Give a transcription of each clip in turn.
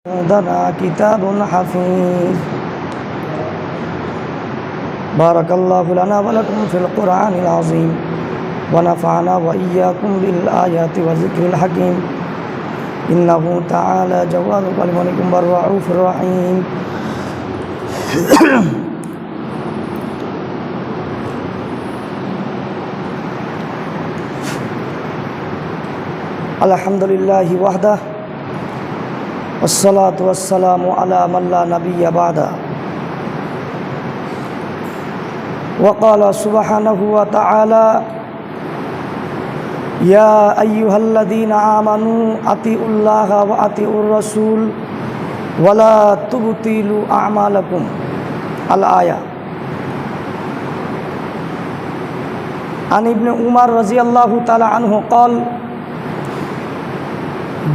عندنا كتاب حفيظ. بارك الله لنا ولكم في القرآن العظيم ونفعنا وإياكم بالآيات والذكر الحكيم إنه تعالى جواد الملك الرؤوف الرحيم. الحمد لله وحده والصلاة والسلام على من لا نبي بعده. وقال سبحانه وتعالى يا أيها الذين آمنوا أطيعوا الله وأطيعوا الرسول ولا تبطلوا أعمالكم. الآية. عن ابن عمر رضي الله تعالى عنه قال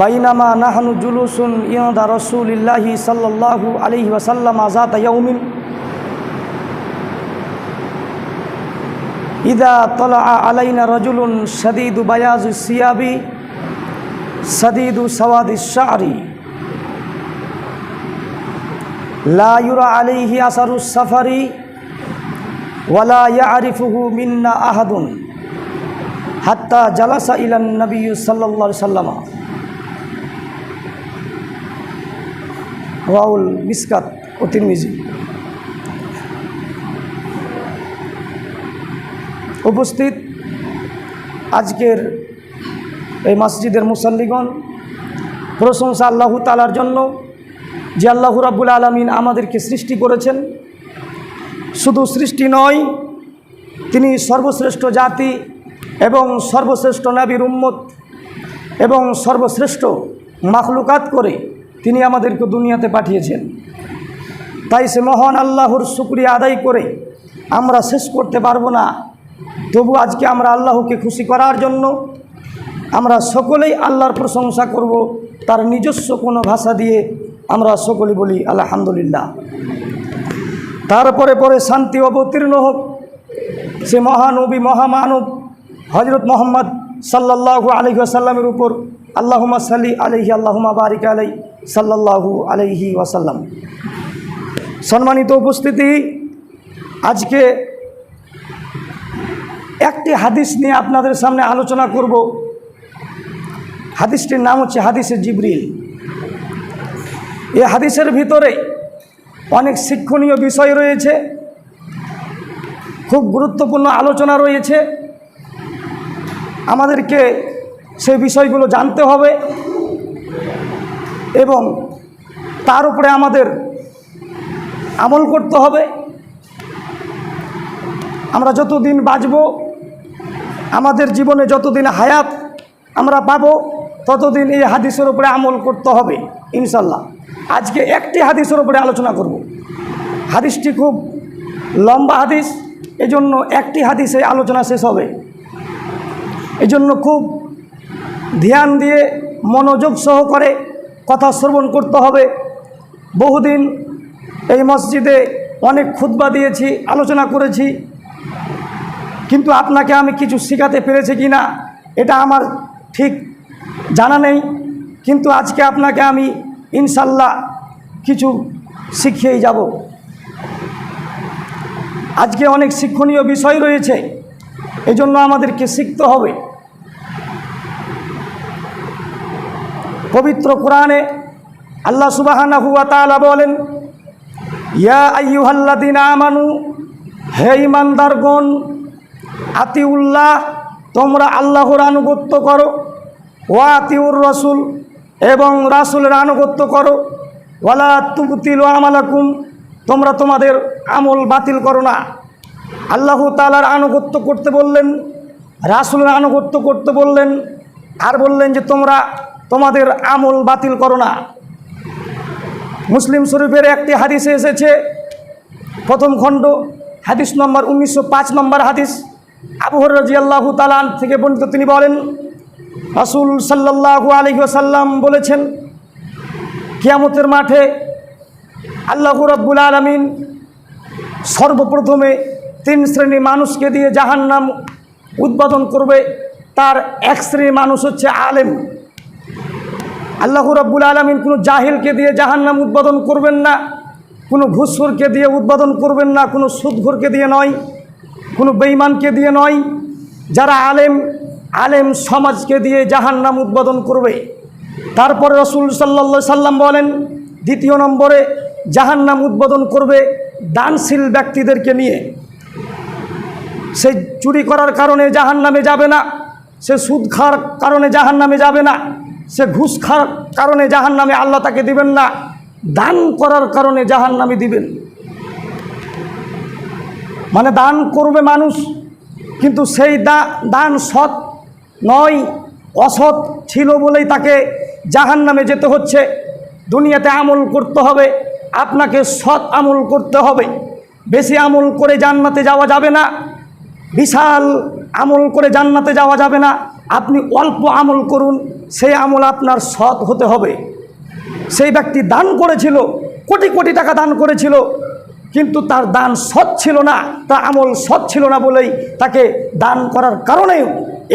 بينما نحن جلوس عند رسول الله صلى الله عليه وسلم ذات يوم إذا طلع علينا رجل شديد بياض الثياب شديد سواد الشعر لا يرى عليه أثر السفر ولا يعرفه منا أحد حتى جلس إلى النبي صلى الله عليه وسلم. Raul Mishkat ও তিরমিজি। উপস্থিত আজকের এই মসজিদের মুসল্লিগণ, প্রশংসা আল্লাহ তাআলার জন্য যে আল্লাহ রাব্বুল আলামিন আমাদেরকে সৃষ্টি করেছেন। শুধু সৃষ্টি নয়, তিনি সর্বশ্রেষ্ঠ জাতি এবং সর্বশ্রেষ্ঠ নবীর উম্মত এবং সর্বশ্রেষ্ঠ মাখলুকাত করে তিনি আমাদেরকে দুনিয়াতে পাঠিয়েছেন। তাই সে মহান আল্লাহর শুকরিয়া আদায় করে আমরা শেষ করতে পারবো না। তবু আজকে আমরা আল্লাহকে খুশি করার জন্য আমরা সকলেই আল্লাহর প্রশংসা করব, তার নিজস্ব কোনো ভাষা দিয়ে আমরা সকলেই বলি আলহামদুলিল্লাহ। তারপরে পরে শান্তি অবতীর্ণ হোক সে মহানবী মহামানব হযরত মুহাম্মদ সাল্লাল্লাহু আলাইহি ওয়াসাল্লামের উপর। আল্লাহুম্মা সাল্লি আলাইহি আল্লাহুম্মা বারিক আলাইহি সাল্লাল্লাহু আলাইহি ওয়াসাল্লাম। সম্মানিত উপস্থিতি, আজকে একটি হাদিস নিয়ে আপনাদের সামনে আলোচনা করব। হাদিসটির নাম হচ্ছে হাদিসে জিবরিল। এই হাদিসের ভিতরে অনেক শিক্ষণীয় বিষয় রয়েছে, খুব গুরুত্বপূর্ণ আলোচনা রয়েছে। আমাদেরকে সেই বিষয়গুলো জানতে হবে এবং তার উপরে আমাদের আমল করতে হবে। আমরা যতদিন বাঁচব, আমাদের জীবনে যতদিন হায়াত আমরা পাবো, ততদিন এই হাদিসের উপরে আমল করতে হবে ইনশাল্লাহ। আজকে একটি হাদিসের উপরে আলোচনা করব। হাদিসটি খুব লম্বা হাদিস, এজন্য একটি হাদিসে আলোচনা শেষ হবে। এজন্য খুব ধ্যান দিয়ে মনোযোগ সহকারে কথা শ্রবণ করতে হবে। বহুদিন এই মসজিদে অনেক খুতবা দিয়েছি, আলোচনা করেছি, কিন্তু আপনাকে আমি কিছু শেখাতে পেরেছি কি না এটা আমার ঠিক জানা নেই। কিন্তু আজকে আপনাকে আমি ইনশাল্লাহ কিছু শিখিয়েই যাব। আজকে অনেক শিক্ষণীয় বিষয় রয়েছে, এজন্য আমাদেরকে শিখতে হবে। পবিত্র কোরআনে আল্লাহ সুবহানাহু ওয়া তাআলা বলেন ইয়া আইয়ুহাল্লাযীনা আমানু, হে ঈমানদারগণ, আতিউল্লাহ, তোমরা আল্লাহর আনুগত্য করো, ওয়া আতিউর রাসূল, এবং রাসূলের আনুগত্য করো, ওয়ালা তুবতিলু আমালাকুম, তোমরা তোমাদের আমল বাতিল করো না। আল্লাহ তাআলার আনুগত্য করতে বললেন, রাসূলের আনুগত্য করতে বললেন, আর বললেন যে তোমরা তোমাদের আমল বাতিল করো না। মুসলিম শরীফের একটি হাদিসে এসেছে, প্রথম খণ্ড, হাদিস নম্বর 1905 নম্বর হাদিস, আবু হুরায়রা রাদিয়াল্লাহু তাআলা থেকে বর্ণিত। তিনি বলেন রাসূল সাল্লাল্লাহু আলাইহি ওয়াসাল্লাম বলেছেন, কিয়ামতের মাঠে আল্লাহ রাব্বুল আলামিন সর্বপ্রথমে 3 শ্রেণীর মানুষকে দিয়ে জাহান্নাম উদ্বোধন করবে। তার এক শ্রেণীর মানুষ হচ্ছে আলেম, আল্লাহ রাব্বুল আলামিন কোনো জাহিলকে দিয়ে জাহান্নাম উদ্বোধন করবেন না, কোনো ঘুষখোরকে দিয়ে উদ্বোধন করবেন না, কোনো সুদখোরকে দিয়ে নয়, কোনো বেঈমানকে দিয়ে নয়। যারা আলেম সমাজকে দিয়ে জাহান্নাম উদ্বোধন করবে। তারপরে রাসূল সাল্লাল্লাহু আলাইহি সাল্লাম বলেন, দ্বিতীয় নম্বরে জাহান্নাম উদ্বোধন করবে দানশীল ব্যক্তিদেরকে নিয়ে। সে চুরি করার কারণে জাহান্নামে যাবে না, সে সুদ খাওয়ার কারণে জাহান্নামে যাবে না, সে ঘুষ খাওয়ার কারণে জাহান্নামে আল্লাহ তাকে দিবেন না, দান করার কারণে জাহান্নামে দিবেন। মানে দান করবে মানুষ, কিন্তু সেই দান সৎ নয়, অসৎ ছিল বলেই তাকে জাহান্নামে যেতে হচ্ছে। দুনিয়াতে আমল করতে হবে, আপনাকে সৎ আমল করতে হবে। বেশি আমল করে জান্নাতে যাওয়া যাবে না, বিশাল আমল করে জান্নাতে যাওয়া যাবে না। আপনি অল্প আমল করুন, সেই আমল আপনার সৎ হতে হবে। সেই ব্যক্তি দান করেছিল, কোটি কোটি টাকা দান করেছিল, কিন্তু তার দান সৎ ছিল না, তার আমল সৎ ছিল না বলেই তাকে দান করার কারণেও,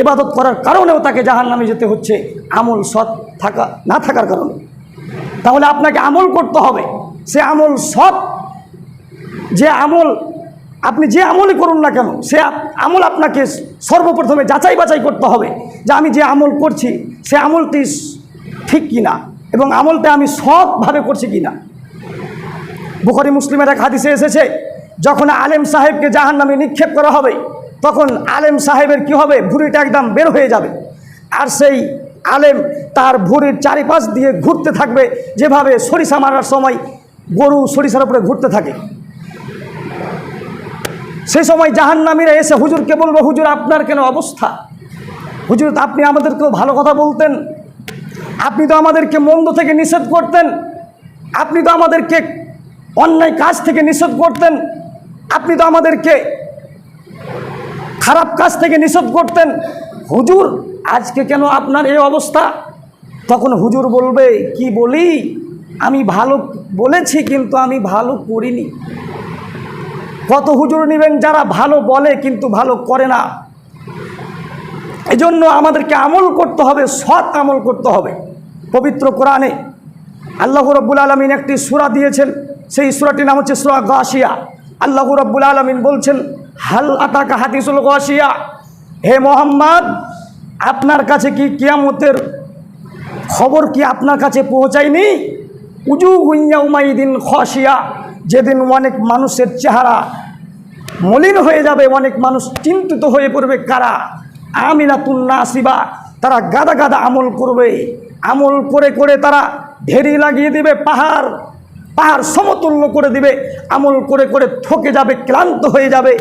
ইবাদত করার কারণেও তাকে জাহান্নামে যেতে হচ্ছে, আমল সৎ না থাকার কারণে। তাহলে আপনাকে আমল করতে হবে, সে আমল সৎ। যে আমল আপনি যে আমলই করুন না কেন, সে আমল আপনাকে সর্বপ্রথমে যাচাই বাছাই করতে হবে যে আমি যে আমল করছি সে আমলটি ঠিক কিনা এবং আমলটা আমি সৎভাবে করছি কিনা। বুখারী মুসলিমের এক হাদিসে এসেছে, যখন আলেম সাহেবকে জাহান্নামে নিক্ষেপ করা হবে, তখন আলেম সাহেবের কি হবে, ভুঁড়িটা একদম বের হয়ে যাবে। আর সেই আলেম তার ভুঁড়ির চারিপাশ দিয়ে ঘুরতে থাকবে, যেভাবে সরিষা মারার সময় গরু সরিষার উপরে ঘুরতে থাকে। সেই সময় জাহান্নামীরা এসে হুজুরকে বলবো, হুজুর আপনার কেন অবস্থা? হুজুর আপনি আমাদেরকেও ভালো কথা বলতেন, আপনি তো আমাদেরকে মন্দ থেকে নিষেধ করতেন, আপনি তো আমাদেরকে অন্যায় কাজ থেকে নিষেধ করতেন, আপনি তো আমাদেরকে খারাপ কাজ থেকে নিষেধ করতেন, হুজুর আজকে কেন আপনার এই অবস্থা? তখন হুজুর বলবে, কি বলি, আমি ভালো বলেছি কিন্তু আমি ভালো করিনি। কত হুজুর নেবেন যারা ভালো বলে কিন্তু ভালো করে না। এজন্য আমাদেরকে আমল করতে হবে, সৎ আমল করতে হবে। পবিত্র কোরআনে আল্লাহ রাব্বুল আলামিন একটি সূরা দিয়েছেন, সেই সূরাটির নাম হচ্ছে সূরা গাশিয়া। আল্লাহ রাব্বুল আলামিন বলছেন, হাল আতাকা হাদিসুল গাশিয়া, হে মুহাম্মদ আপনার কাছে কি কিয়ামতের খবর কি আপনার কাছে পৌঁছায়নি? উজুহুন ইয়াউমাইদিন খাশিয়া, যেদিন অনেক মানুষের চেহারা মলিন হয়ে যাবে, অনেক মানুষ চিন্তিত হয়ে পড়বে। কারা? আমিলাতুন নাসিবা, তারা গাদা গাদা আমল করবে, আমল করে করে তারা ঢেরি লাগিয়ে দিবে, পাহাড় সমতুল্য করে দিবে, আমল করে করে থকে যাবে, ক্লান্ত হয়ে যাবে।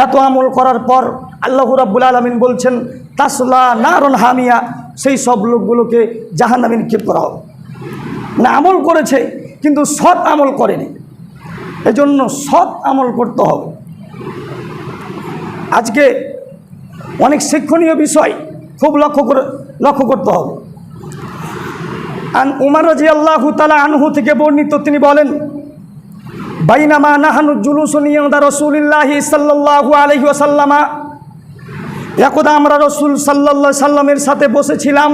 এত আমল করার পর আল্লাহ রাব্বুল আলামিন বলছেন, তাসলা নারুন হামিয়া, সেই সব লোকগুলোকে জাহান্নামে নিক্ষেপ করা হবে। না আমল করেছে কিন্তু সৎ আমল করেনি, এজন্য সৎ আমল করতে হবে। আজকে অনেক শিক্ষণীয় বিষয় খুব লক্ষ্য করতে হবে। উমর রাদিয়াল্লাহু তাআলা আনহু থেকে বর্ণিত, তিনি বলেন, বাইনামা নাহানু জুলুসুন ইনদা রাসূলিল্লাহি সাল্লাল্লাহু আলাইহি ওয়াসাল্লাম, একদা আমরা রাসূল সাল্লাল্লাহু আলাইহি সাল্লামের সাথে বসেছিলাম।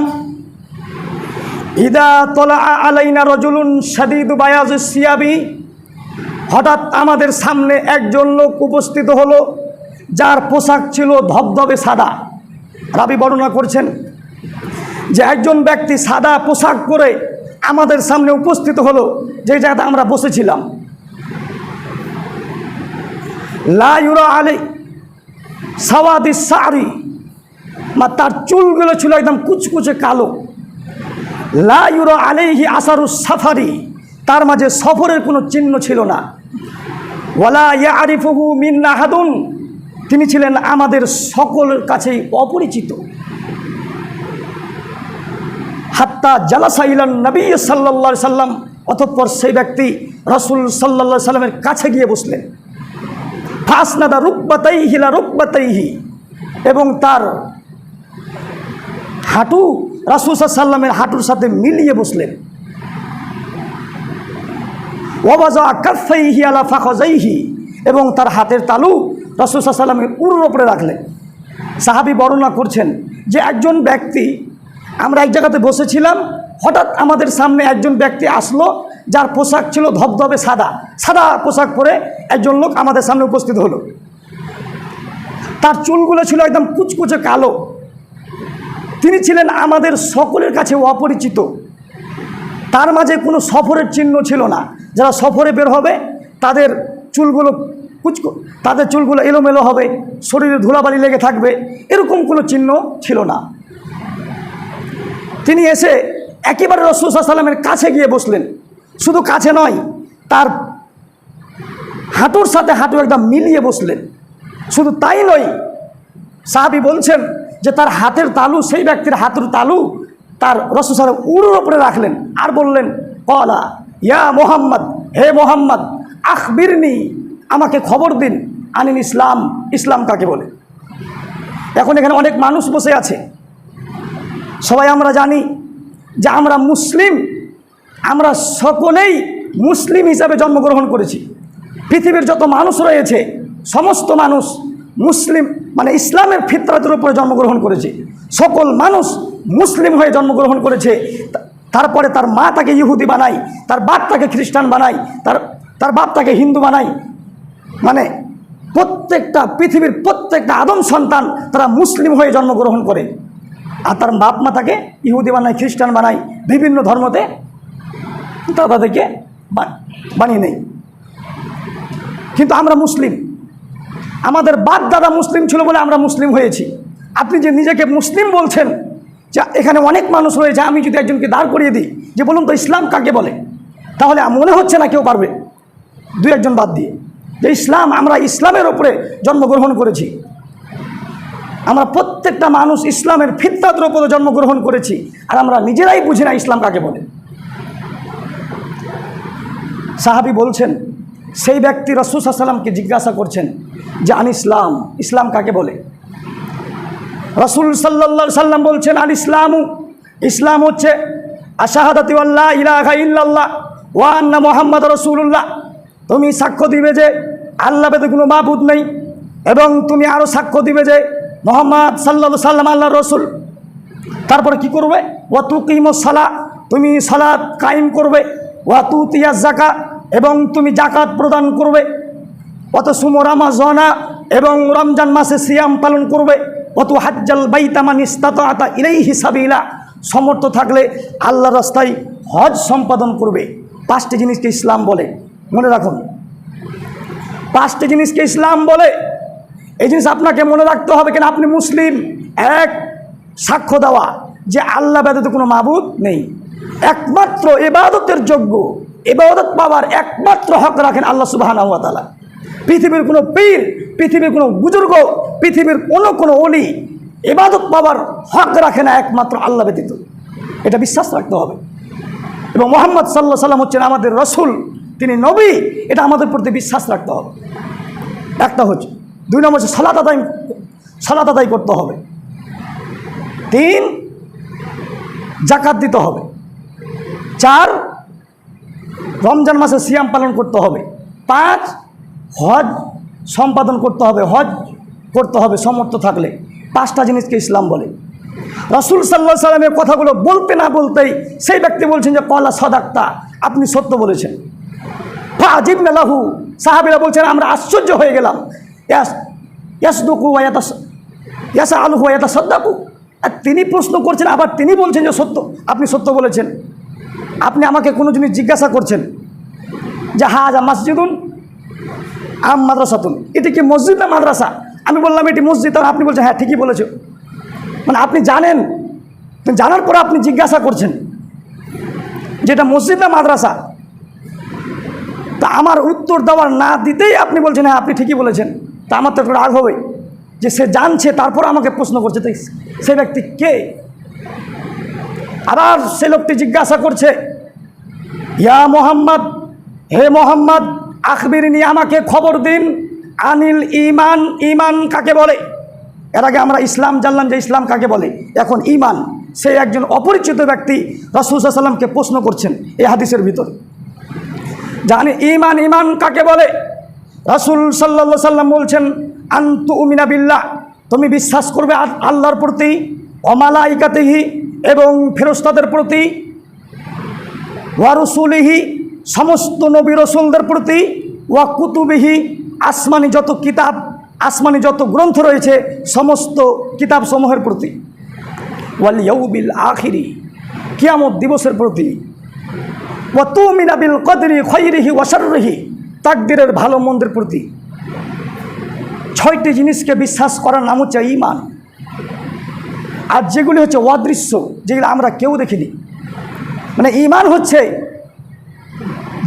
ইদা তলা আলাইনা রাজুলুন শাদীদু বায়াজিস সিয়াবি, হঠাৎ আমাদের সামনে একজন লোক উপস্থিত হলো, যার পোশাক ছিল ধবধবে সাদা। রাবি বর্ণনা করছেন যে একজন ব্যক্তি সাদা পোশাক পরে আমাদের সামনে উপস্থিত হলো, যে জায়গাতে আমরা বসেছিলাম। লা ইউরা আলাই সাওয়াদিস সারি, তার চুলগুলো ছিল একদম কুচকুচে কালো। লা ইউরা আলাইহি আসারুস সাফারি, তার মাঝে সফরের কোনো চিহ্ন ছিল না। ওয়ালা ইয়ারিফুহু মিন্না আহাদুন, তিনি ছিলেন আমাদের সকলের কাছেই অপরিচিত। হাত্তা জালাসা ইলান নবী সাল্লাল্লাহু আলাইহি সাল্লাম, অতঃপর সেই ব্যক্তি রাসূল সাল্লাল্লাহু আলাইহি সাল্লামের কাছে গিয়ে বসলেন। ফাসনাদা রুকবাতাইহি লা রুকবাতাইহি, এবং তার হাঁটু রাসূল সাল্লাল্লাহু আলাইহি সাল্লামের হাঁটুর সাথে মিলিয়ে বসলেন। ওয়াবাযা কাফাইহি আলা ফাখাযাইহি, এবং তার হাতের তালু রাসূল সাল্লাল্লাহু আলাইহি সাল্লামের উরুর উপরে রাখলেন। সাহাবী বর্ণনা করছেন যে একজন ব্যক্তি, আমরা এক জায়গাতে বসেছিলাম, হঠাৎ আমাদের সামনে একজন ব্যক্তি আসলো, যার পোশাক ছিল ধবধবে সাদা, সাদা পোশাক পরে একজন লোক আমাদের সামনে উপস্থিত হলো। তার চুলগুলো ছিল একদম কুচকুচে কালো। তিনি ছিলেন আমাদের সকলের কাছে অপরিচিত। তার মাঝে কোনো সফরের চিহ্ন ছিল না। যারা সফরে বের হবে তাদের চুলগুলো এলোমেলো হবে, শরীরে ধুলাবালি লেগে থাকবে, এরকম কোনো চিহ্ন ছিল না। তিনি এসে একেবারে রাসূল সাল্লাল্লাহু আলাইহি ওয়াসাল্লামের কাছে গিয়ে বসলেন। শুধু কাছে নয়, তার হাঁটুর সাথে হাঁটু একদম মিলিয়ে বসলেন। শুধু তাই নয়, সাহাবী বলছেন যে তার হাতের তালু, সেই ব্যক্তির হাতের তালু তার রাসূল সাল্লাল্লাহু আলাইহি ওয়াসাল্লাম উরুর উপরে রাখলেন আর বললেন, ক্বালা ইয়া মুহাম্মদ, হে মুহাম্মদ, আখবিরনি, আমাকে খবর দিন, আনিল ইসলাম, ইসলাম কাকে বলে। এখন এখানে অনেক মানুষ বসে আছে, সবাই আমরা জানি যে আমরা মুসলিম, আমরা সকলেই মুসলিম হিসাবে জন্মগ্রহণ করেছি। পৃথিবীর যত মানুষ রয়েছে সমস্ত মানুষ মুসলিম, মানে ইসলামের ফিতরাতের উপরে জন্মগ্রহণ করেছে। সকল মানুষ মুসলিম হয়ে জন্মগ্রহণ করেছে। তারপরে তার মা তাকে ইহুদি বানায়, তার বাপ তাকে খ্রিস্টান বানায়, তার বাপ তাকে হিন্দু বানায়। মানে পৃথিবীর প্রত্যেকটা আদম সন্তান তারা মুসলিম হয়ে জন্মগ্রহণ করে, আর তার বাপ মা তাকে ইহুদি বানায়, খ্রিস্টান বানায়, বিভিন্ন ধর্মতে তাদেরকে বানিয়ে নেই। কিন্তু আমরা মুসলিম, আমাদের বাপ দাদা মুসলিম ছিল বলে আমরা মুসলিম হয়েছি। আপনি যে নিজেকে মুসলিম বলছেন, যে এখানে অনেক মানুষ রয়েছে, আমি যদি একজনকে দাঁড় করিয়ে দিই যে বলুন তো ইসলাম কাকে বলে, তাহলে মনে হচ্ছে না কেউ পারবে, দুই একজন বাদ দিয়ে, যে ইসলাম, আমরা ইসলামের উপরে জন্মগ্রহণ করেছি। আমরা প্রত্যেকটা মানুষ ইসলামের ফিতরাতের উপরে জন্মগ্রহণ করেছি, আর আমরা নিজেরাই বুঝি না ইসলাম কাকে বলে। সাহাবী বলছেন, সেই ব্যক্তি রাসূল সাল্লাল্লাহু আলাইহি ওয়াসাল্লামকে জিজ্ঞাসা করছেন যে আন ইসলাম, ইসলাম কাকে বলে। রাসূল সাল্লাল্লাহু আলাইহি ওয়াসাল্লাম বলছেন, আল ইসলামু, ইসলাম হচ্ছে আশহাদু আল্লা ইলাহা ইল্লাল্লাহ ওয়া আন্না মুহাম্মাদুর রাসূলুল্লাহ, তুমি সাক্ষ্য দিবে যে আল্লাহ ব্যতীত কোনো মাবুদ নেই, এবং তুমি আরও সাক্ষ্য দিবে যে মুহাম্মদ সাল্লাল্লাহু আলাইহি ওয়াসাল্লাম আল্লাহর রাসূল। তারপরে কি করবে, ওয়া তুকিমুস সালাত, তুমি সালাত কায়েম করবে, ওয়া তুতিয়াজ যাকাত, এবং তুমি যাকাত প্রদান করবে, অত সুমু রামাজানা, এবং রমজান মাসে সিয়াম পালন করবে, অত হাজ্জাল বাইতা মান ইসতাতা ইলাইহি সাবিলা, সমর্থ থাকলে আল্লাহর রাস্তায় হজ সম্পাদন করবে। 5টি জিনিসকে ইসলাম বলে, মনে রাখুন, 5টি জিনিসকে ইসলাম বলে। এই জিনিস আপনাকে মনে রাখতে হবে, কেন আপনি মুসলিম। এক, সাক্ষ্য দেওয়া যে আল্লাহ ব্যতীত কোনো মাবুদ নেই, একমাত্র ইবাদতের যোগ্য, ইবাদত পাওয়ার একমাত্র হক রাখেন আল্লাহ সুবহানাহু ওয়া তাআলা। পৃথিবীর কোনো পীর, পৃথিবীর কোনো বুজুর্গ, পৃথিবীর কোনো ওলি ইবাদত পাওয়ার হক রাখে না একমাত্র আল্লাহ ব্যতীত, এটা বিশ্বাস রাখতে হবে। এবং মুহাম্মদ সাল্লাল্লাহু আলাইহি ওয়াসাল্লাম হচ্ছেন আমাদের রাসূল, তিনি নবী, এটা আমাদের প্রতি বিশ্বাস রাখতে হবে। একটা হচ্ছে, 2 নম্বর হচ্ছে সালাত আদায় করতে হবে। 3, যাকাত দিতে হবে। 4, রমজান মাসে সিয়াম পালন করতে হবে। 5, হজ সম্পাদন করতে হবে, হজ করতে হবে সমর্থ থাকলে। 5টা জিনিসকে ইসলাম বলে। রাসূল সাল্লাল্লাহু আলাইহি ওয়াসাল্লামের কথাগুলো বলতে না বলতেই সেই ব্যক্তি বলছেন যে ক্বালা সাদাক্তা, আপনি সত্য বলেছেন। ফাআজিবনা লাহু, সাহাবীরা বলছেন আমরা আশ্চর্য হয়ে গেলাম। ইয়াসদুকু ওয়া ইয়াসআলু ওয়া ইয়াতাসাদ্দাকু, আর তিনি প্রশ্ন করছেন, আবার তিনি বলছেন যে সত্য, আপনি সত্য বলেছেন। আপনি আমাকে কোনো জিনিস জিজ্ঞাসা করছেন যে হাযা মসজিদুন আম মাদ্রাসাতুন, এটি কি মসজিদ না মাদ্রাসা? আমি বললাম এটি মসজিদ, আর আপনি বলছেন হ্যাঁ ঠিকই বলেছো। মানে আপনি জানেন, জানার পর আপনি জিজ্ঞাসা করছেন যে এটা মসজিদ না মাদ্রাসা। তা আমার উত্তর দেওয়ার না দিতেই আপনি বলছেন হ্যাঁ আপনি ঠিকই বলেছেন। তা আমার তো একটু রাগ হবে যে সে জানছে তারপর আমাকে প্রশ্ন করছে, তো সে ব্যক্তি কে? আবার সে লোকটি জিজ্ঞাসা করছে, ইয়া মোহাম্মদ, হে মোহাম্মদ, আখবিরনি, আমাকে খবর দিন, আনিল ঈমান, ঈমান কাকে বলে। এর আগে আমরা ইসলাম জানলাম যে ইসলাম কাকে বলে, এখন ঈমান। সে একজন অপরিচিত ব্যক্তি রাসূল সাল্লাল্লাহু আলাইহি ওয়াসাল্লামকে প্রশ্ন করছেন এই হাদিসের ভিতরে, জানি ঈমান, ঈমান কাকে বলে। রাসূল সাল্লাল্লাহু আলাইহি ওয়াসাল্লাম বলছেন আন তুমিনা বিল্লাহ, তুমি বিশ্বাস করবে আল্লাহর প্রতি, ওয়া মালাইকাতিহি, এবং ফেরেশতাদের প্রতি, ওয়া রসুলিহি, সমস্ত নবী রসুলদের প্রতি, ওয়া কুতুবিহি, আসমানি যত কিতাব, আসমানি যত গ্রন্থ রয়েছে সমস্ত কিতাব সমূহের প্রতি, ওয়াল ইয়াউমিল আখিরি, কিয়ামত দিবসের প্রতি, ওয়া তুমিনা বিল কদরি খায়রিহি ওয়া শাররিহি, তাকদীরের ভালো মন্দের প্রতি। 6টি জিনিসকে বিশ্বাস করার নাম হচ্ছে ঈমান। আর যেগুলি হচ্ছে অদৃশ্য, যেগুলো আমরা কেউ দেখিনি, মানে ঈমান হচ্ছে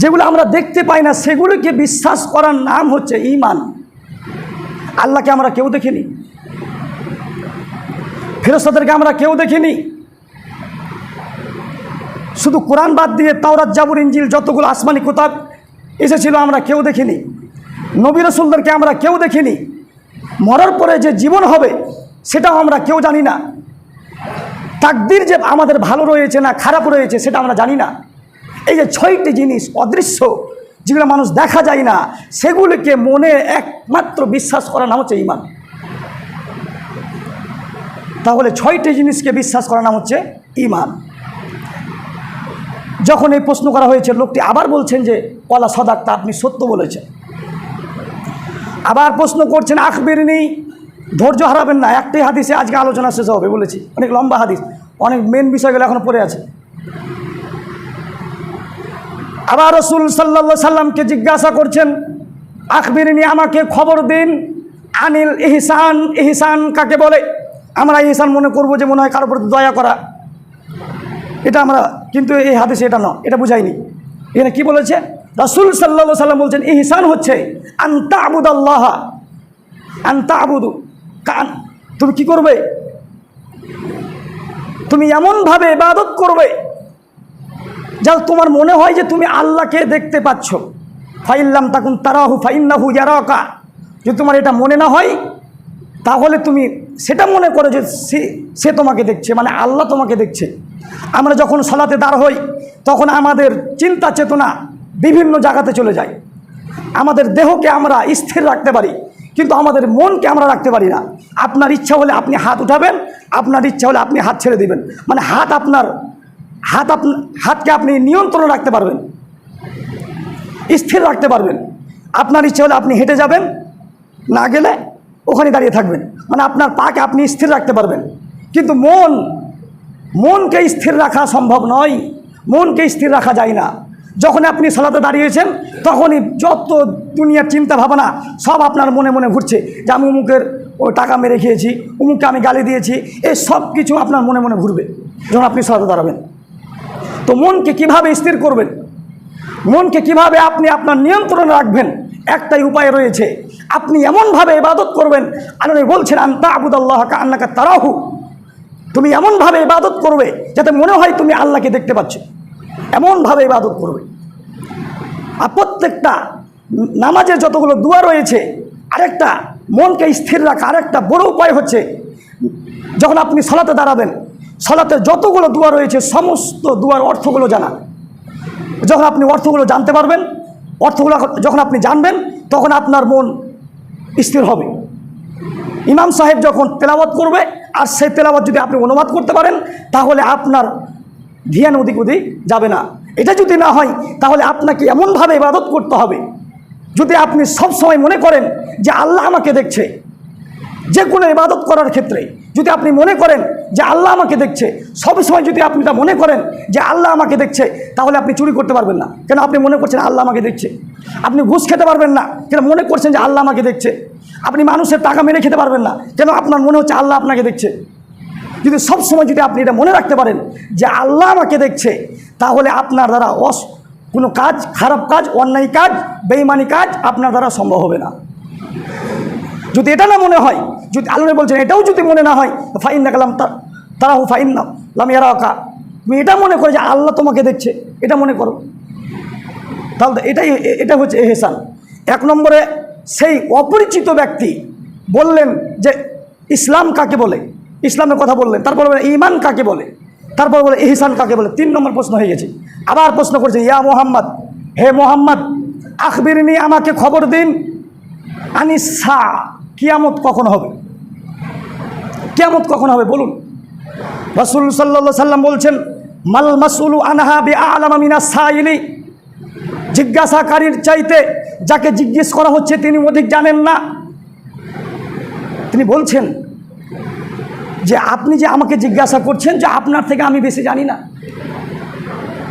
যেগুলো আমরা দেখতে পাই না সেগুলিকে বিশ্বাস করার নাম হচ্ছে ঈমান। আল্লাহকে আমরা কেউ দেখিনি, ফেরেশতাদেরকে আমরা কেউ দেখিনি, শুধু কোরআন বাদ দিয়ে তাওরাত, জাবুর, ইনজিল যতগুলো আসমানি কিতাব এসেছিল আমরা কেউ দেখিনি। নবী রাসূলদেরকে আমরা কেউ দেখিনি। মরার পরে যে জীবন হবে সেটাও আমরা কেউ জানি না। তাকদীর যে আমাদের ভালো রয়েছে না খারাপ রয়েছে সেটা আমরা জানি না। এই যে 6টি জিনিস অদৃশ্য, যেগুলো মানুষ দেখা যায় না, সেগুলিকে মনে একমাত্র বিশ্বাস করার নাম হচ্ছে ঈমান। তাহলে 6টি জিনিসকে বিশ্বাস করার নাম হচ্ছে ঈমান। যখন এই প্রশ্ন করা হয়েছে, লোকটি আবার বলছেন যে কলা সদাক্তা, আপনি সত্য বলেছেন। আবার প্রশ্ন করছেন আখবিরনি, ধৈর্য হারাবেন না, একটাই হাদিসে আজকে আলোচনা শেষ হবে বলেছি, অনেক লম্বা হাদিস, অনেক মেন বিষয়গুলো এখনো পড়ে আছে। আবার রাসূল সাল্লাল্লাহু আলাইহি সাল্লামকে জিজ্ঞাসা করছেন আখবিরনি, আমাকে খবর দিন, আনিল ইহসান, ইহসান কাকে বলে? আমরা ইহসান মনে করবো যে মনে হয় কারোর প্রতি দয়া করা, এটা আমরা, কিন্তু এই হাদিসে এটা নয়, এটা বুঝাইনি। এখানে কি বলেছে? রাসূল সাল্লাল্লাহু আলাইহি সাল্লাম বলছেন ইহসান হচ্ছে আনতা আবুদাল্লাহ, আনতা আবুদু, তুমি কি করবে? তুমি এমনভাবে ইবাদত করবে যা তোমার মনে হয় যে তুমি আল্লাহকে দেখতে পাচ্ছ। ফাইল্লাম তাকুন তারাহু ফাইন্নাহু ইয়ারাকা, যদি তোমার এটা মনে না হয় তাহলে তুমি সেটা মনে করো যে সে তোমাকে দেখছে, মানে আল্লাহ তোমাকে দেখছে। আমরা যখন সালাতে দাঁড় হই তখন আমাদের চিন্তা চেতনা বিভিন্ন জায়গাতে চলে যায়। আমাদের দেহকে আমরা স্থির রাখতে পারি, কিন্তু আমাদের মনকে আমরা রাখতে পারি না। আপনার ইচ্ছা হলে আপনি হাত উঠাবেন, আপনার ইচ্ছা হলে আপনি হাত ছেড়ে দিবেন, মানে হাতকে আপনি নিয়ন্ত্রণ রাখতে পারবেন, স্থির রাখতে পারবেন। আপনার ইচ্ছা হলে আপনি হেঁটে যাবেন, না গেলে ওখানে দাঁড়িয়ে থাকবেন, মানে আপনার পাকে আপনি স্থির রাখতে পারবেন। কিন্তু মনকে স্থির রাখা সম্ভব নয়, মনকে স্থির রাখা যায় না। যখন আপনি সালাতে দাঁড়িয়েছেন তখনই যত দুনিয়ার চিন্তা ভাবনা সব আপনার মনে মনে ঘুরছে, যে আমি অমুকের টাকা মেরে খেয়েছি, অমুককে আমি গালি দিয়েছি, এই সব কিছু আপনার মনে মনে ঘুরবে যখন আপনি সালাতে দাঁড়াবেন। তো মনকে কিভাবে স্থির করবেন, মনকে কিভাবে আপনি আপনার নিয়ন্ত্রণে রাখবেন? একটাই উপায় রয়েছে, আপনি এমনভাবে ইবাদত করবেন, আল্লাহ বলছেন আনতা আবুদাল্লাহ কাআন্নাকা তারাহু, তুমি এমনভাবে ইবাদত করবে যাতে মনে হয় তুমি আল্লাহকে দেখতে পাচ্ছ, এমনভাবে ইবাদত করবে। আর প্রত্যেকটা নামাজের যতগুলো দোয়া রয়েছে, আরেকটা মনকে স্থির রাখা আরেকটা বড় উপায় হচ্ছে যখন আপনি সালাতে দাঁড়াবেন, সালাতের যতগুলো দোয়া রয়েছে সমস্ত দোয়ার অর্থগুলো জানা। যখন আপনি অর্থগুলো জানতে পারবেন, অর্থগুলো যখন আপনি জানবেন তখন আপনার মন স্থির হবে। ইমাম সাহেব যখন তেলাওয়াত করবে আর সেই তেলাওয়াত যদি আপনি অনুবাদ করতে পারেন তাহলে আপনার ধ্যান ওদিক ওদিক যাবে না। এটা যদি না হয় তাহলে আপনাকে এমনভাবে ইবাদত করতে হবে, যদি আপনি সব সময় মনে করেন যে আল্লাহ আমাকে দেখছে, যে কোনো ইবাদত করার ক্ষেত্রে যদি আপনি মনে করেন যে আল্লাহ আমাকে দেখছে, সবসময় যদি আপনি তা মনে করেন যে আল্লাহ আমাকে দেখছে, তাহলে আপনি চুরি করতে পারবেন না, কেন আপনি মনে করছেন আল্লাহ আমাকে দেখছে। আপনি ঘুষ খেতে পারবেন না, কেন মনে করছেন যে আল্লাহ আমাকে দেখছে। আপনি মানুষের টাকা মেরে খেতে পারবেন না, কেন আপনার মনে হচ্ছে আল্লাহ আপনাকে দেখছে। যদি সবসময় যদি আপনি এটা মনে রাখতে পারেন যে আল্লাহ আমাকে দেখছে, তাহলে আপনার দ্বারা কোনো কাজ, খারাপ কাজ, অন্যায় কাজ, বেঈমানি কাজ আপনার দ্বারা সম্ভব হবে না। যদি এটা না মনে হয়, যদি আল্লাহ বলছেন এটাও যদি মনে না হয়, ফাইন্না কালাম তারাহু ফাইন্না লাম ইয়ারাকা, তুমি এটা মনে করো যে আল্লাহ তোমাকে দেখছে, এটা মনে করো, তাহলে এটা হচ্ছে ইহসান। 1 নম্বরে সেই অপরিচিত ব্যক্তি বললেন যে ইসলাম কাকে বলে, ইসলামের কথা বললেন, তারপর বলে ঈমান কাকে বলে, তারপর বলে ইহসান কাকে বলে। 3 নম্বর প্রশ্ন হয়ে গেছে। আবার প্রশ্ন করছে ইয়া মোহাম্মদ, হে মোহাম্মদ, আখবিরনি, আমাকে খবর দিন, আনিসা, কিয়ামত কখন হবে, কিয়ামত কখন হবে বলুন। রাসূল সাল্লাল্লাহু আলাইহি সাল্লাম বলছেন মাল মাসউলু আনহা বিআলামা মিনাস সাইলি, জিজ্ঞাসাকারীর চাইতে যাকে জিজ্ঞেস করা হচ্ছে তিনি অধিক জানেন না। তিনি বলছেন যে আপনি যে আমাকে জিজ্ঞাসা করছেন যে আপনার থেকে আমি বেশি জানি না।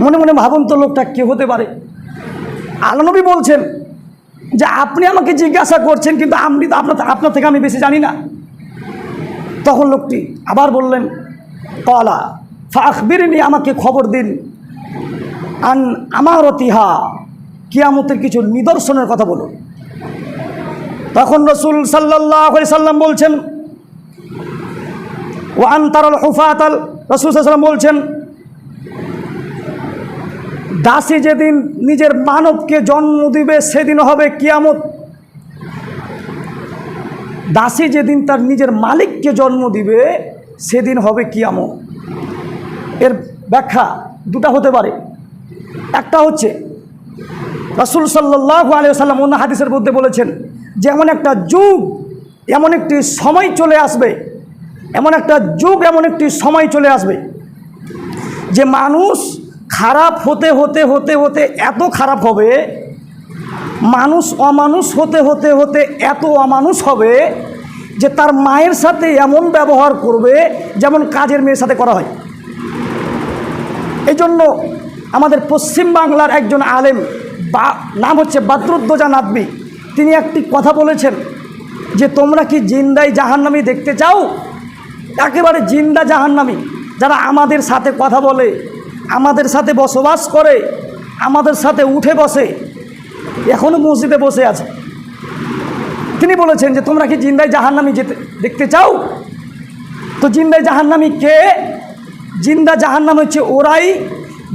মনে মনে ভাবুন তো লোকটা কে হতে পারে। আল্লাহ নবী বলছেন যে আপনি আমাকে জিজ্ঞাসা করছেন কিন্তু আমি তো আপনার থেকে আমি বেশি জানি না। তখন লোকটি আবার বললেন, ক্বালা ফাখবিরনি, আমাকে খবর দিন, আন আমারতিহা, কিয়ামতের কিছু নিদর্শনের কথা বলুন। তখন রাসূল সাল্লাল্লাহু আলাইহি সাল্লাম বলছেন, ওয়া আন তারাল হুফাতাল, রাসূল সাল্লাল্লাহু আলাইহি সাল্লাম বলছেন দাসী যেদিন নিজের মানবকে জন্ম দিবে সেদিন হবে কিয়ামত। দাসী যেদিন তার নিজের মালিককে জন্ম দিবে সেদিন হবে কিয়ামত। এর ব্যাখ্যা দুটা হতে পারে। একটা হচ্ছে রাসূল সাল্লাল্লাহু আলাইহি ওয়াসাল্লাম অন্য হাদিসের মধ্যে বলেছেন যে এমন একটা যুগ, এমন একটি সময় চলে আসবে, এমন একটা যুগ, এমন একটি সময় চলে আসবে যে মানুষ খারাপ হতে হতে হতে হতে এত খারাপ হবে, মানুষ অমানুষ হতে হতে হতে এত অমানুষ হবে যে তার মায়ের সাথে এমন ব্যবহার করবে যেমন কাজের মেয়ের সাথে করা হয়। এই জন্য আমাদের পশ্চিম বাংলার একজন আলেম, নাম হচ্ছে বদরুদ্দোজা নাদবী, তিনি একটি কথা বলেছেন যে তোমরা কি জিন্দাই জাহান্নামী দেখতে চাও? একেবারে জিন্দা জাহান্নামী যারা আমাদের সাথে কথা বলে, আমাদের সাথে বসবাস করে, আমাদের সাথে উঠে বসে, এখনও মসজিদে বসে আছে। তিনি বলেছেন যে তোমরা কি জিন্দাই জাহান্নামী দেখতে চাও? তো জিন্দাই জাহান্নামী কে? জিন্দা জাহান্নাম হচ্ছে ওরাই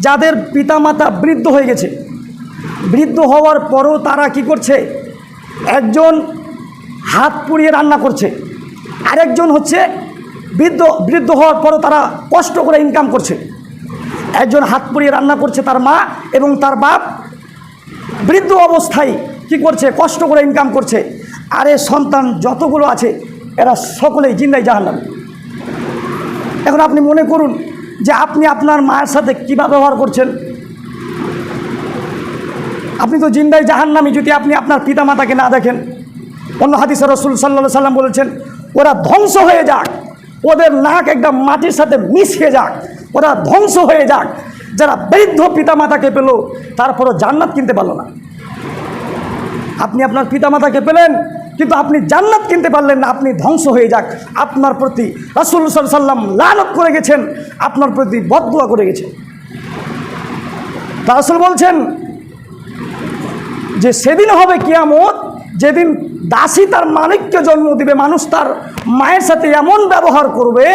যাদের পিতামাতা বৃদ্ধ হয়ে গেছে। বৃদ্ধ হওয়ার পরও তারা কি করছে? একজন হাত পুড়িয়ে রান্না করছে, আরেকজন হচ্ছে বৃদ্ধ হওয়ার পরও তারা কষ্ট করে ইনকাম করছে। একজন হাত পুড়িয়ে রান্না করছে তার মা, এবং তার বাপ বৃদ্ধ অবস্থায় কি করছে? কষ্ট করে ইনকাম করছে। আর এর সন্তান যতগুলো আছে এরা সকলেই জিন্দাই জাহান্নাম। এখন আপনি মনে করুন যে আপনি আপনার মায়ের সাথে কীভাবে ব্যবহার করছেন। আপনি তো জিন্দাই জাহান্নামী যদি আপনি আপনার পিতামাতাকে না দেখেন। অন্য হাদিসে রাসূল সাল্লাল্লাহু আলাইহি সাল্লাম বলেছেন ওরা ধ্বংস হয়ে যাক, ওদের নাক একদম মাটির সাথে মিশিয়ে যাক, ওরা ধ্বংস হয়ে যাক যারা বৃদ্ধ পিতামাতাকে পেল তারপরও জান্নাত কিনতে পারল না। আপনি আপনার পিতামাতাকে পেলেন কিন্তু আপনি জান্নাত কিনতে পারলেন না, আপনি ধ্বংস হয়ে যাক। আপনার প্রতি রাসূল সাল্লাল্লাহু আলাইহি সাল্লাম লানত করে গেছেন, আপনার প্রতি বদদুয়া করে গেছেন। রাসূল বলছেন যে সেদিন হবে কিয়ামত যেদিন দাসী তার মালিককে জন্ম দিবে, মানুষ তার মায়ের সাথে এমন ব্যবহার করবে,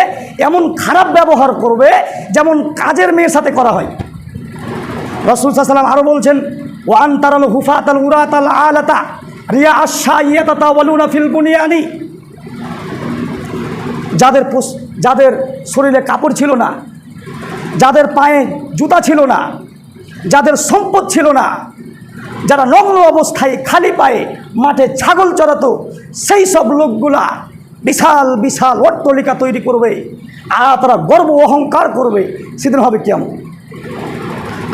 এমন খারাপ ব্যবহার করবে যেমন কাজের মেয়ের সাথে করা হয়। রাসূল সাল্লাল্লাহু আলাইহি ওয়াসাল্লাম আরও বলছেন ওয়া আন তারাল হুফাতাল উরাতাল আলাতা রিয়া আশ-শাইয়াতা তাওয়ালুনা ফিল বুনিয়ানি, যাদের শরীরে কাপড় ছিল না, যাদের পায়ে জুতা ছিল না, যাদের সম্পদ ছিল না, যারা নগ্ন অবস্থায় খালি পায়ে মাঠে ছাগল চড়াতো, সেই সব লোকগুলা বিশাল বিশাল অট্টালিকা তৈরি করবে আর তারা গর্ব অহংকার করবে। সেদিন হবে কিয়ামত।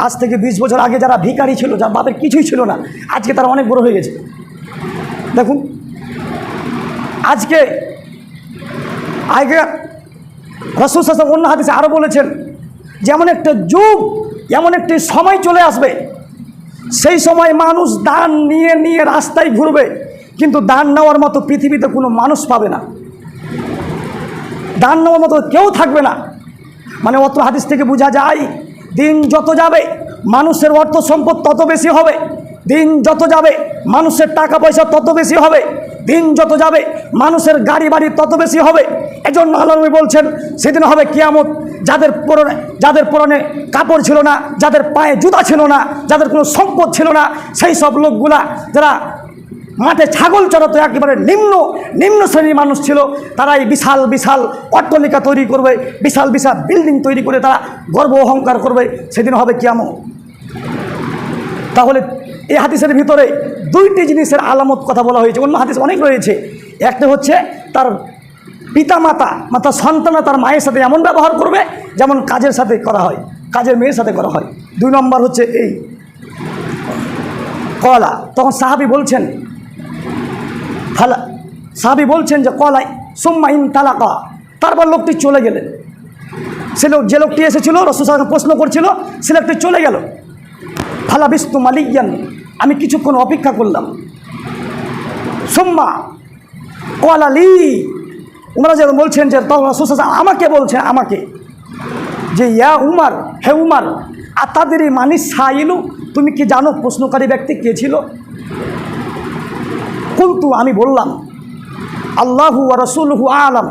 আজ থেকে 20 বছর আগে যারা ভিখারি ছিল, যার বাপের কিছুই ছিল না, আজকে তারা অনেক বড় হয়ে গেছে। দেখুন আজকে রাসূল সাল্লাল্লাহু আলাইহি ওয়াসাল্লাম অন্য হাদিসে আরও বলেছেন যেমন একটা যুগ, এমন একটি সময় চলে আসবে, সেই সময় মানুষ দান নিয়ে নিয়ে রাস্তায় ঘুরবে, কিন্তু দান নেওয়ার মতো পৃথিবীতে কোনো মানুষ পাবে না, দান নেওয়ার মতো কেউ থাকবে না। মানে অত হাদিস থেকে বোঝা যায় দিন যত যাবে মানুষের অর্থ সম্পদ তত বেশি হবে, দিন যত যাবে মানুষের টাকা পয়সা তত বেশি হবে, দিন যত যাবে মানুষের গাড়ি বাড়ি তত বেশি হবে। এজন্য আল্লাহ নবী বলছেন সেদিন হবে কিয়ামত যাদের পরনে কাপড় ছিল না, যাদের পায়ে জুতা ছিল না, যাদের কোনো সম্পদ ছিল না, সেই সব লোকগুলা যারা মাঠে ছাগল চড়াতো, একেবারে নিম্ন শ্রেণীর মানুষ ছিল, তারাই বিশাল বিশাল অট্টালিকা তৈরি করবে, বিশাল বিশাল বিল্ডিং তৈরি করে তারা গর্ব অহংকার করবে। সেদিন হবে কিয়ামত। তাহলে এই হাদিসের ভিতরে দুইটি জিনিসের আলামত কথা বলা হয়েছে, অন্য হাদিস অনেক রয়েছে। একটা হচ্ছে তার পিতামাতা সন্তান তার মায়ের সাথে এমন ব্যবহার করবে যেমন কাজের সাথে করা হয়, কাজের মেয়ের সাথে করা হয়। 2 নম্বর হচ্ছে এই কলা। তখন সাহাবী বলছেন ফালা, সাহাবী বলছেন যে কলাই সুম্মা ইন তালাকা, তারপর লোকটি চলে গেলেন। যে লোকটি এসেছিল রাসূল সাল্লাল্লাহু আলাইহি ওয়াসাল্লাম প্রশ্ন করছিল, সে লোকটি চলে গেল। ফালা বিস্তু মালিয়ান, আমি কিছুক্ষণ অপেক্ষা করলাম। সুম্মা কলালি, উমর যখন বলছেন যে তখন রাসূল সাল্লাল্লাহু আলাইহি ওয়াসাল্লাম আমাকে বলছেন, আমাকে যে ইয়া উমার, হে উমার, আতাদরি মানিস সাইলু, তুমি কি জানো প্রশ্নকারী ব্যক্তি কে ছিল? কুলতু, আমি বললাম আল্লাহু ওয়া রাসূলুহু আলাম,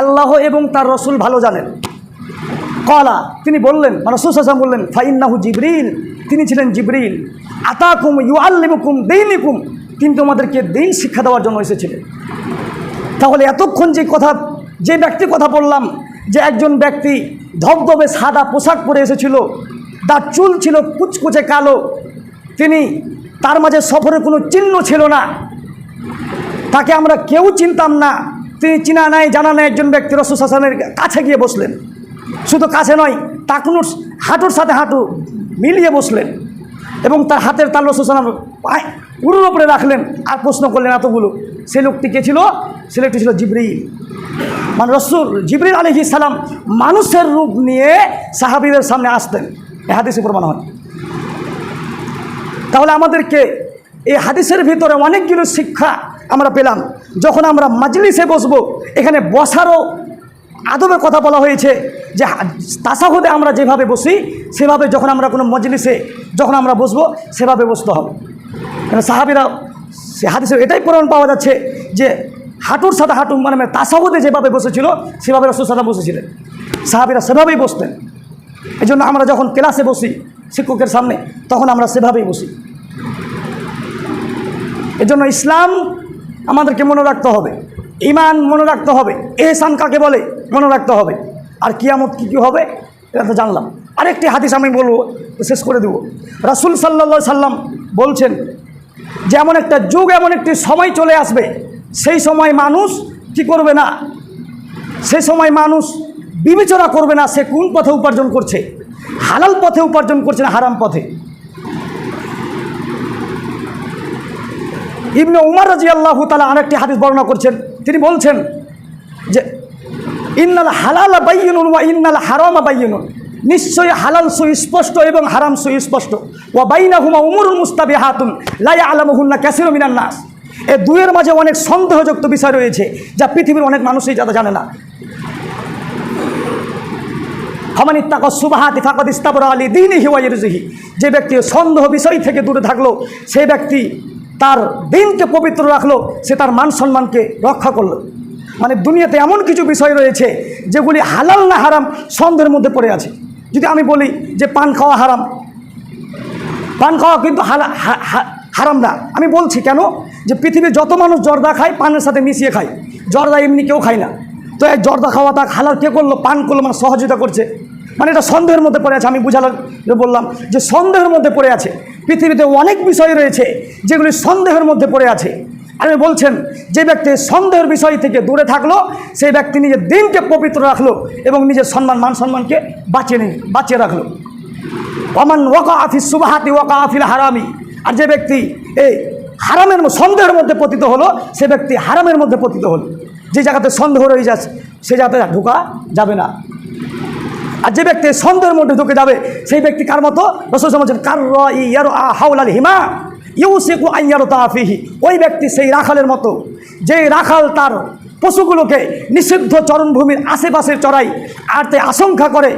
আল্লাহ এবং তার রসুল ভালো জানেন। কলা, তিনি বললেন, রাসূল সাল্লাল্লাহু আলাইহি ওয়াসাল্লাম বললেন ফাইন্নাহু জিবরিল, তিনি ছিলেন জিবরিল। আতাকুম ইউআল্লিমুকুম দীনিকুম, তিনি তোমাদেরকে দ্বীন শিক্ষা দেওয়ার জন্য এসেছিলেন। তাহলে এতক্ষণ যে ব্যক্তির কথা বললাম, যে একজন ব্যক্তি ধবধবে সাদা পোশাক পরে এসেছিল, তার চুল ছিল কুচকুচে কালো, তার মাঝে সফরের কোনো চিহ্ন ছিল না, তাকে আমরা কেউ চিনতাম না, তিনি চিনা নাই জানা নাই একজন ব্যক্তি রাসূল সাল্লাল্লাহু আলাইহি ওয়াসাল্লামের কাছে গিয়ে বসলেন। শুধু কাছে নয়, টাকনুর হাঁটুর সাথে হাঁটু মিলিয়ে বসলেন এবং তার হাতের তাল রাসূল সাল্লাল্লাহু আলাইহি ওয়াসাল্লাম উরুর উপরে রাখলেন আর প্রশ্ন করলেন এতগুলো। সে লোকটি কে ছিল? সে লোকটি ছিল জিবরিল। মানে রাসূল জিবরিল আলাইহিস সালাম মানুষের রূপ নিয়ে সাহাবীদের সামনে আসতেন, এই হাদিসে প্রমাণ হয়। তাহলে আমাদেরকে এই হাদিসের ভিতরে অনেকগুলো শিক্ষা আমরা পেলাম। যখন আমরা মাজলিসে বসবো, এখানে বসারও আদবের কথা বলা হয়েছে, যে তাসাহুদে আমরা যেভাবে বসি সেভাবে যখন আমরা কোনো মজলিসে যখন আমরা বসবো সেভাবে বসতে হবে। সাহাবীরা সে হাদিসে এটাই প্রমাণ পাওয়া যাচ্ছে যে হাঁটুর সাথে হাঁটু মানে তাসাহুদে যেভাবে বসেছিল সেভাবে রাসূল সাল্লাল্লাহু আলাইহি ওয়াসাল্লাম বসেছিলেন, সাহাবীরা সেভাবেই বসতেন। এই জন্য আমরা যখন ক্লাসে বসি শিক্ষকের সামনে, তখন আমরা সেভাবেই বসি। এজন্য ইসলাম আমাদেরকে মনে রাখতে হবে, ঈমান মনে রাখতে হবে, ইহসান কাকে বলে মনে রাখতে হবে, আর কিয়ামত কী কী হবে এটা তো জানলাম। আরেকটি হাদিস আমি বলবো, শেষ করে দেব। রাসূল সাল্লাল্লাহু আলাইহি সাল্লাম বলছেন যে এমন একটা যুগ, এমন একটি সময় চলে আসবে, সেই সময় মানুষ কি করবে না, সেই সময় মানুষ বিবেচনা করবে না সে কোন পথে উপার্জন করছে, হালাল পথে উপার্জন করছে না হারাম পথে। ইবনে উমর রাদিয়াল্লাহু তাআলা আরেকটি হাদিস বর্ণনা করছেন, তিনি বলছেন যে ইন্নাল হালালা বায়্যিনুন ওয়া ইন্নাল হারামা বায়্যিনুন, নিশ্চয়ই হালাল সুস্পষ্ট এবং হারাম সুস্পষ্ট। ওয়া বাইনাহুমা উমুরুন মুস্তাবিহাতুন লা ইয়ালামুহুন্না কাসীরুম মিনান নাস, এই দুয়ের মাঝে অনেক সন্দেহযুক্ত বিষয় রয়েছে যা পৃথিবীর অনেক মানুষই যাতে জানে না। ফামান ইত্তাকা সুবহাতি ফাকাদ ইস্তাবরা লিদীনিহি ওয়া ইরজিহি, যে ব্যক্তি সন্দেহ বিষয় থেকে দূরে থাকলো, সেই ব্যক্তি তার দিনকে পবিত্র রাখলো, সে তার মান সম্মানকে রক্ষা করলো। মানে দুনিয়াতে এমন কিছু বিষয় রয়েছে যেগুলি হালাল না হারাম সন্দেহের মধ্যে পড়ে আছে। যদি আমি বলি যে পান খাওয়া হারাম, পান খাওয়া কিন্তু হারাম না, আমি বলছি কেন, যে পৃথিবীর যত মানুষ জর্দা খায় পানের সাথে মিশিয়ে খায়, জর্দা এমনি কেউ খায় না। তো এই জর্দা খাওয়া তাক হালাল কে করলো? পান করলো, মানে সহযোগিতা করছে, মানে এটা সন্দেহের মধ্যে পড়ে আছে। আমি বুঝালাম বললাম যে সন্দেহের মধ্যে পড়ে আছে। পৃথিবীতে অনেক বিষয় রয়েছে যেগুলি সন্দেহের মধ্যে পড়ে আছে। আমি বলছেন যে ব্যক্তি সন্দেহের বিষয় থেকে দূরে থাকলো, সেই ব্যক্তি নিজের দিনকে পবিত্র রাখলো এবং নিজের মান সম্মানকে বাঁচিয়ে রাখলো। ওমান ওয়াকা আফিস সুবহাতি ওয়াকা আফিল হারামি, আর যে ব্যক্তি এই হারামের সন্দেহের মধ্যে পতিত হলো, সে ব্যক্তি হারামের মধ্যে পতিত হলো। যে জায়গাতে সন্দেহ রয়ে যাচ্ছে সেই জায়গাতে ঢোকা যাবে না। আর যে ব্যক্তি সন্দেহের মধ্যে ঢুকে যাবে সেই ব্যক্তি কার মতো? রাসূল বলেছেন কাররাই ইয়ারআ হাওলাল হিমা ইউসিকু আন ইয়ারতা ফিহি, ওই ব্যক্তি সেই রাখালের মতো, যে রাখাল তার পশুগুলোকে নিষিদ্ধ চরণভূমির আশেপাশে চড়াই, আর তাই আশঙ্কা করে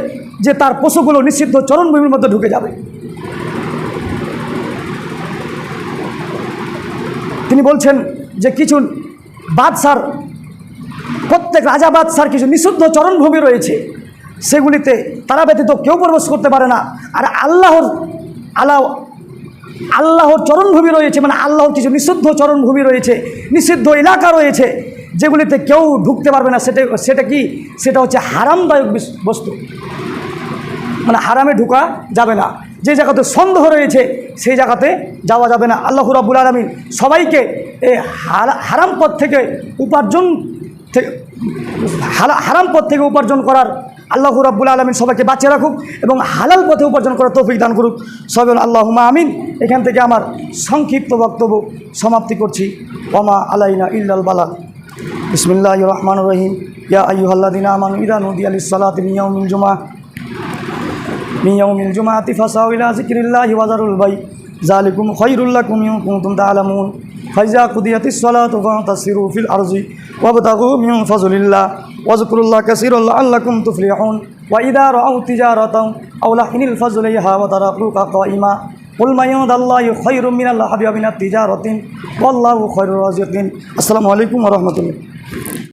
যে তার পশুগুলো নিষিদ্ধ চরণভূমির মধ্যে ঢুকে যাবে। তিনি বলছেন যে কিছু বাদশার, প্রত্যেক রাজা বাদশার কিছু নিষিদ্ধ চরণভূমি রয়েছে, সেগুলিতে তারা ব্যতীত কেউ প্রবেশ করতে পারে না। আর আল্লাহর চরণভূমি রয়েছে, মানে আল্লাহর কিছু নিষিদ্ধ চরণভূমি রয়েছে, নিষিদ্ধ এলাকা রয়েছে, যেগুলিতে কেউ ঢুকতে পারবে না। সেটা কি? সেটা হচ্ছে হারামদায়ক বস্তু, মানে হারামে ঢুকা যাবে না। যে জায়গাতে সন্দেহ রয়েছে সেই জায়গাতে যাওয়া যাবে না। আল্লাহ রাব্বুল আলামিন সবাইকে এই হারাম পথ থেকে উপার্জন করার আল্লাহ রাব্বুল আলামিন সবাইকে বাঁচিয়ে রাখুক এবং হালাল পথে উপার্জন করার তৌফিক দান করুক। সবাই আল্লাহুম্মা আমিন। এখান থেকে আমার সংক্ষিপ্ত বক্তব্য সমাপ্তি করছি। ওমা আলাইনা ইল্লাল বালাগ। বিসমিল্লাহির রহমানির রহিম। ইয়া আইয়ুহাল্লাযীনা আমানু ইযা নুদিয়া লিস-সালাতি মিন ইয়াউমিল জুমআতি ফাসাউ ইলা যিকরিল্লাহি ওয়া যারুল বাই' যালিকুম খায়রুল লাকুম ইন কুনতুম তা'লামুন। ফাইজা কুদিয়াতিস সালাতু ফান্তাসিরু ফিল আরজি ওয়াবতাগু মিন ফাজলিল্লাহ ওয়াজকুরুল্লাহ কাসীরান লাআল্লাকুম তুফলিহুন। ওয়া ইযা রাআউ তিজারাতান আও লাহনিল ফাজলিহা ওয়া তারাকুকা কাইমা কুল মা ইনদাল্লাহি খায়রুম মিনাল লাহবি ওয়া মিনাত তিজারাতিন ওয়াল্লাহু খায়রুর রাযিকিন। আসসালামু আলাইকুম ওয়া রাহমাতুল্লাহ।